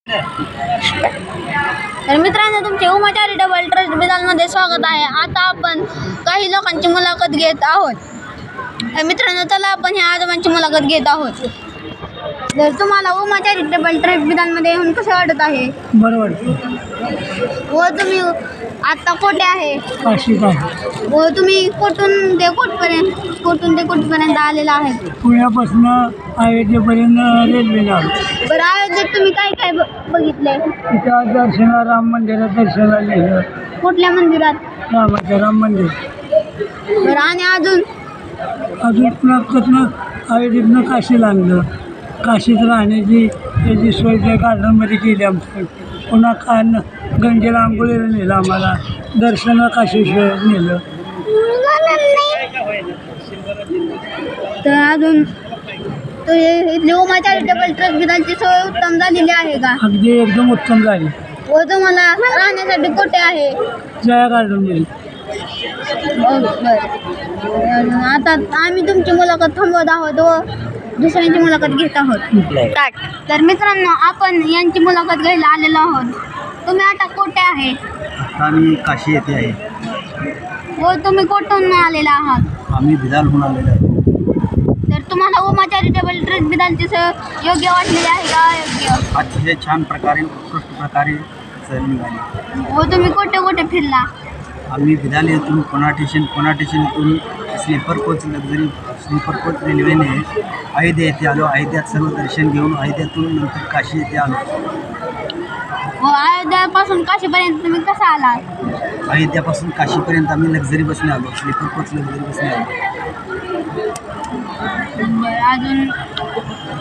तर मित्रांनो, तुमचे उमा चॅरिटेबल ट्रस्ट बिदालमध्ये स्वागत आहे. आता आपण काही लोकांची मुलाखत घेत आहोत. तर मित्रांनो, चला आपण ह्या आजोबांची मुलाखत घेत आहोत. तर तुम्हाला उमा चॅरिटेबल ट्रस्ट बिदालमध्ये येऊन कसं वाटत आहे? बरं वाटतं. व तुम्ही आता कुठे आहे? काशीत आहे. व तुम्ही कुठून ते कुठपर्यंत आलेला आहे? पुण्यापासून अयोध्येपर्यंत रेल्वेला आलो. बरं, अयोध्येत तुम्ही काय काय बघितलंय? तिथं दर्शनाला राम मंदिरात दर्शनाला गेलं. कुठल्या मंदिरात? रामाचं राम मंदिर. बरं, आणि अजून पुण्यापासून अयोध्येतनं काशीला आणलं. काशीत राहण्याची त्याची सोय त्या गार्डनमध्ये केली आमच्या. पुन्हा गंगेला आंघोळीला नेलं, आम्हाला दर्शनाला काशीश्वर नेलं. तर अजून इथली उमा चॅरिटेबल ट्रस्ट बिदालची सोय उत्तम झालेली आहे का? अगदी एकदम उत्तम झाली. व तुम्हाला राहण्यासाठी कुठे आहे? जया गार्डनमध्ये. बरं, आता आम्ही तुमची मुलाखत थांबवत आहोत व दुसऱ्यांची मुलाखत घेत आहोत. तर मित्रांनो, आपण यांची मुलाखत घ्यायला आलेलो आहोत. तुम्ही आता कुठे आहे? आम्ही काशी येथे आहे. व तुम्ही कुठून आलेला आहात? आम्ही बिदालहून आलेलो आहे. तर तुम्हाला उमा चॅरिटेबल ट्रस्ट बिदालची सोय योग्य वाटलेली आहे का अयोग्य? अतिशय छान प्रकारे उत्कृष्ट प्रकारे सहल निघाली. व तुम्ही कुठे कुठे फिरला? आम्ही बिदाल येथून पुणा स्टेशन येथून स्लीपर कोच रेल्वेने अयोध्या येथे आलो. अयोध्यात सर्व दर्शन घेऊन अयोध्यातून नंतर काशी येथे आलो. व अयोध्यापासून काशीपर्यंत तुम्ही कसा आलात? अयोध्यापासून काशीपर्यंत आम्ही लक्झरी बसने आलो. स्लीपर कोच लक्झरी बसने आलो. अजून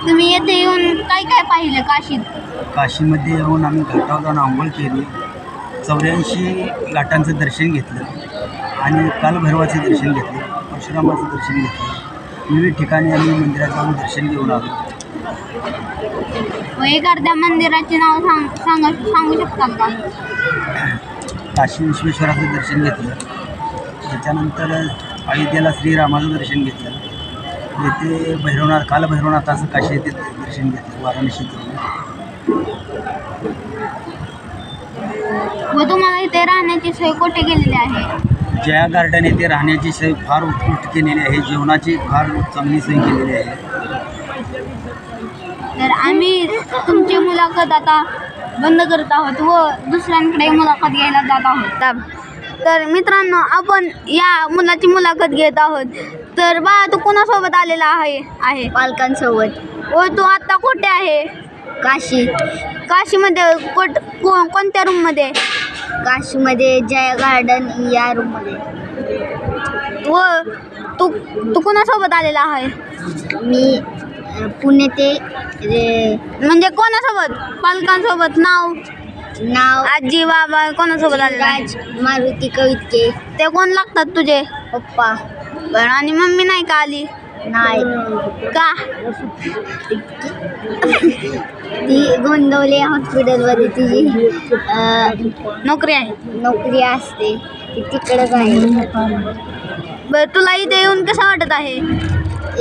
तुम्ही येथे येऊन काय काय पाहिलं काशीत? काशीमध्ये येऊन आम्ही घाटावर जाऊन आंघोळ केली. 84 घाटांचं दर्शन घेतलं आणि कालभैरवाचं दर्शन घेतलं. परशुरामाचं दर्शन घेतलं. विविध ठिकाणी आम्ही मंदिरात जाऊन दर्शन घेऊन आलो. व एखाद्या मंदिराचे नाव सांगू शकता का? काशी विश्वेश्वराचं दर्शन घेतलं. त्याच्यानंतर अयोध्येला श्रीरामाचं दर्शन घेतलं. येथे कालभैरवनाथाचं काशी येथे दर्शन घेतलं वाराणसीतून. व तुम्हाला इथे राहण्याची सोय कुठे केलेली आहे? जया गार्डन येथे राहण्याची सोय फार उत्कृष्ट केलेली आहे. जेवणाची फार चांगली सोय केलेली आहे. तर आम्ही तुमची मुलाखत आता बंद करत आहोत व दुसऱ्यांकडे मुलाखत घ्यायला जात आहोत. तर मित्रांनो, आपण या मुलाची मुलाखत घेत आहोत. तर बा, तू कोणासोबत आलेला आहे? पालकांसोबत. व तू आत्ता कुठे आहे? काशीमध्ये कोणत्या रूममध्ये? काशीमध्ये जया गार्डन या रूममध्ये. व तू कोणासोबत आलेला आहे? मी पुणे ते म्हणजे कोणासोबत? पालकांसोबत? नाव आजी बाबा कोणासोबत आलेला आहे? राज मारुती कवितके. ते कोण लागतात तुझे? पप्पा. बरं, आणि मम्मी नाही का आली? नाही. का? ती गोंदवले हॉस्पिटलमध्ये तिची नोकरी असते. ती तिकडंच आहे. बरं, तुला इथे येऊन कसं वाटत आहे?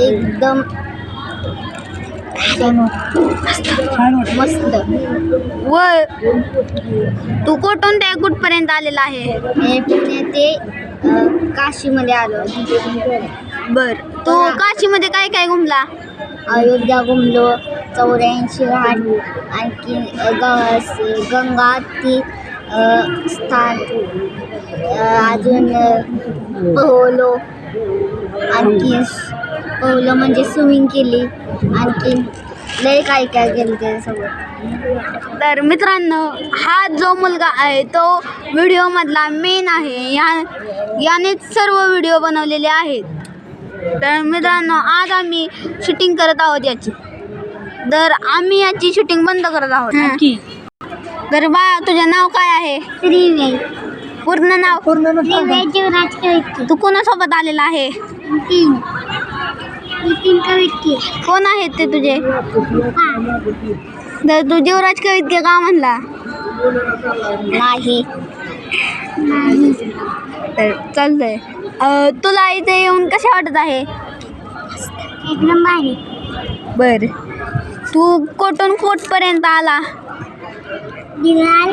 एकदम मस्त. व तू कुठून ते कुठपर्यंत आलेला आहे? मी पुणे ते काशीमध्ये आलो. बर, तू काशीमध्ये काय काय घुमला? अयोध्या घुमलो. 84 घाट, आणखी गंगा ती स्थान, अजून पोहलो. आणखी पोहलो म्हणजे स्विमिंग केली. आणखीन लय काय काय केलं त्याच्यासोबत. तर मित्रांनो, हा जो मुलगा आहे तो व्हिडिओमधला मेन आहे. यानेच सर्व व्हिडिओ बनवलेले आहेत. तर मित्रांनो, आज आम्ही शूटिंग करत आहोत याची. तर आम्ही याची शूटिंग बंद करत आहोत. तर बाळा, तुझे नाव काय आहे? श्रीवेद. पूर्ण नाव? श्रीवेद युवराज कवितके. तू कोणासोबत आलेला आहे? नितीन कवितके. कोण आहेत ते तुझे? तर तू युवराज कवितके का म्हणला? नाही. तर चालतंय. तुला इथे येऊन कसे वाटत आहे? एकदम भारी. बर, तू कुठून कुठपर्यंत आला? बिलाल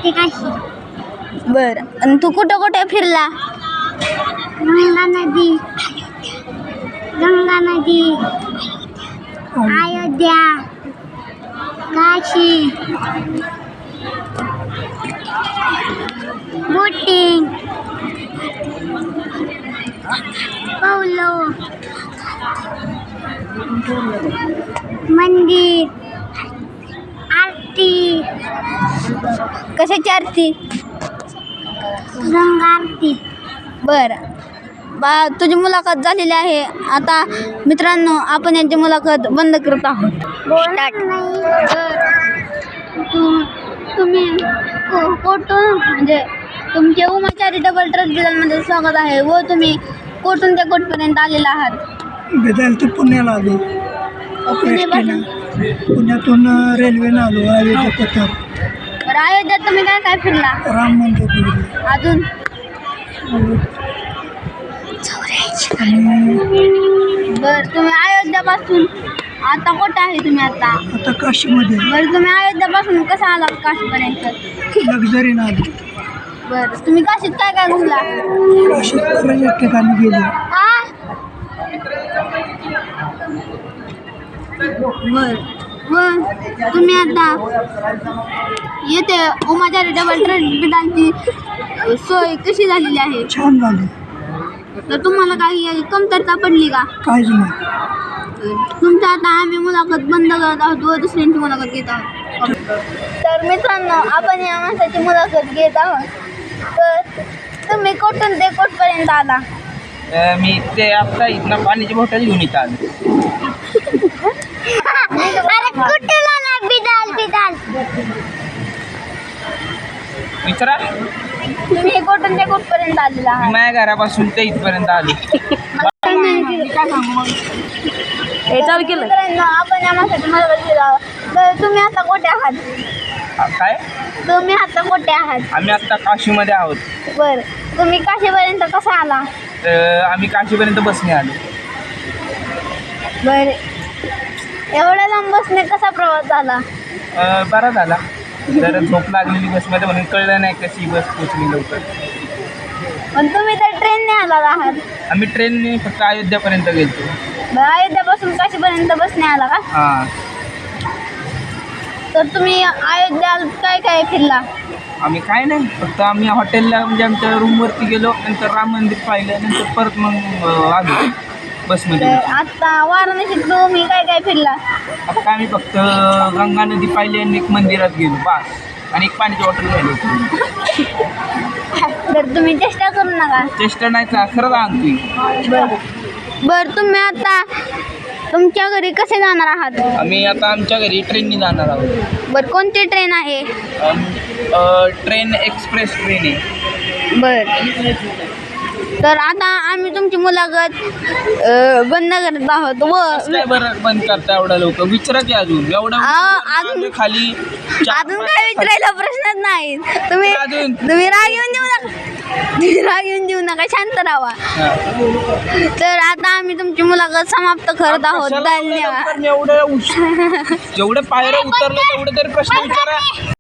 ते काशी. बर आणि तू कुठं कुठे फिरला? गंगा नदी, अयोध्या, काशी, बोटिंग, पौलो, मंदिर, आरती, कशाची आरती? गंगा आरती. बर बा तुझी मुलाखत झालेली आहे. आता मित्रांनो आपण यांची मुलाखत बंद करत आहोत. स्टार्ट. तुम्ही कोठून म्हणजे तुमचे उमा चॅरिटेबल ट्रस्ट बिदलमध्ये स्वागत आहे व तुम्ही कोठून ते कोठपर्यंत आलेला आहात? बेदाल ते पुण्याला आलो. पुण्यापासून? पुण्यातून रेल्वेनं आलो. अयोध्या पथर, बरं अयोध्यात तुम्ही काय काय फिरला? राम मंदिर बघितलं. अजून आणि बरं तुम्ही अयोध्यापासून आता कुठं आहे तुम्ही आता? आता काशीमध्ये बरं तुम्ही अयोध्यापासून कसं आलात काशीपर्यंत? लक्झरीनं आलो. बरं तुम्ही काशीत काय काय घुमला? काशीत बऱ्याच ठिकाणी गेलो. बर व तुम्ही आता येते उमा चॅरिटेबल ट्रस्ट बिदांची सोय कशी झालेली आहे? छान झालं. तर तुम्हाला काही कमतरता पडली का? काहीच नाही. तुमच्या आता आम्ही मुलाखत बंद करत आहोत व दुसऱ्यांची मुलाखत घेत आहोत. तर मित्रांनो आपण या माणसाची मुलाखत घेत आहोत. तर तुम्ही कुठून ते कुठपर्यंत आला? मी ते आत्ता इथनं पाण्याची बॉटल घेऊन इथं आलो. अरे कुठे आला बिलाल? विचारा. तुम्ही कुठून ते कुठपर्यंत आलेला आहात? माझ्या घरापासून ते इथपर्यंत आलो. हे चालू केलं. मित्रांनो आपण या माणसाची मुलाखत घेत आहोत. तर तुम्ही आता कुठे आहात? काय? तुम्ही आता कुठे आहात? आम्ही आत्ता काशीमध्ये आहोत. बरं तुम्ही काशीपर्यंत कसा आला? आम्ही काशीपर्यंत बसने आलो. बरं एवढ्या लांब बसने कसा प्रवास झाला? बरा झाला. जरा झोप लागलेली बसमध्ये म्हणून कळलं नाही कशी बस पोचली लवकर. पण तुम्ही तर ट्रेनने आला आहात. आम्ही ट्रेनने फक्त अयोध्यापर्यंत गेलो. बरं अयोध्यापासून काशीपर्यंत बसने आला का? हां. तर तुम्ही अयोध्यात काय काय फिरला? आम्ही काय नाही फक्त आम्ही हॉटेलला म्हणजे आमच्या रूमवरती गेलो. नंतर राम मंदिर पाहिलं. नंतर परत मग आलो बसमध्ये. तर आता वाराणसीत तुम्ही काय काय फिरला? आता आम्ही फक्त गंगा नदी पाहिली आणि एक मंदिरात गेलो बस. आणि एक पाण्याची बॉटल घ्यायला. तर तुम्ही चेष्टा करू नका. चेष्टा नाही का खरंच आणतोय. बरं तुम्ही आता तुमच्या घरी कसे जाणार आहात? आम्ही आता आमच्या घरी ट्रेनने जाणार आहोत. बरं कोणती ट्रेन आहे? ट्रेन एक्सप्रेस ट्रेन आहे. बरं तर आता आम्ही तुमची मुलाखत बंद करत आहोत व काय बरं बंद करता एवढा लोक? विचारा की अजून एवढं अजून खाली अजून काय विचारायला प्रश्नच नाही. तुम्ही अजून? तुम्ही राग येऊन देऊ नका. राग येऊन देऊ नका, शांत राहा. तर आता आम्ही तुमची मुलाखत समाप्त करत आहोत. धन्यवाद. एवढं जेवढे पायऱ्या उतरले तेवढे तरी प्रश्न विचारा.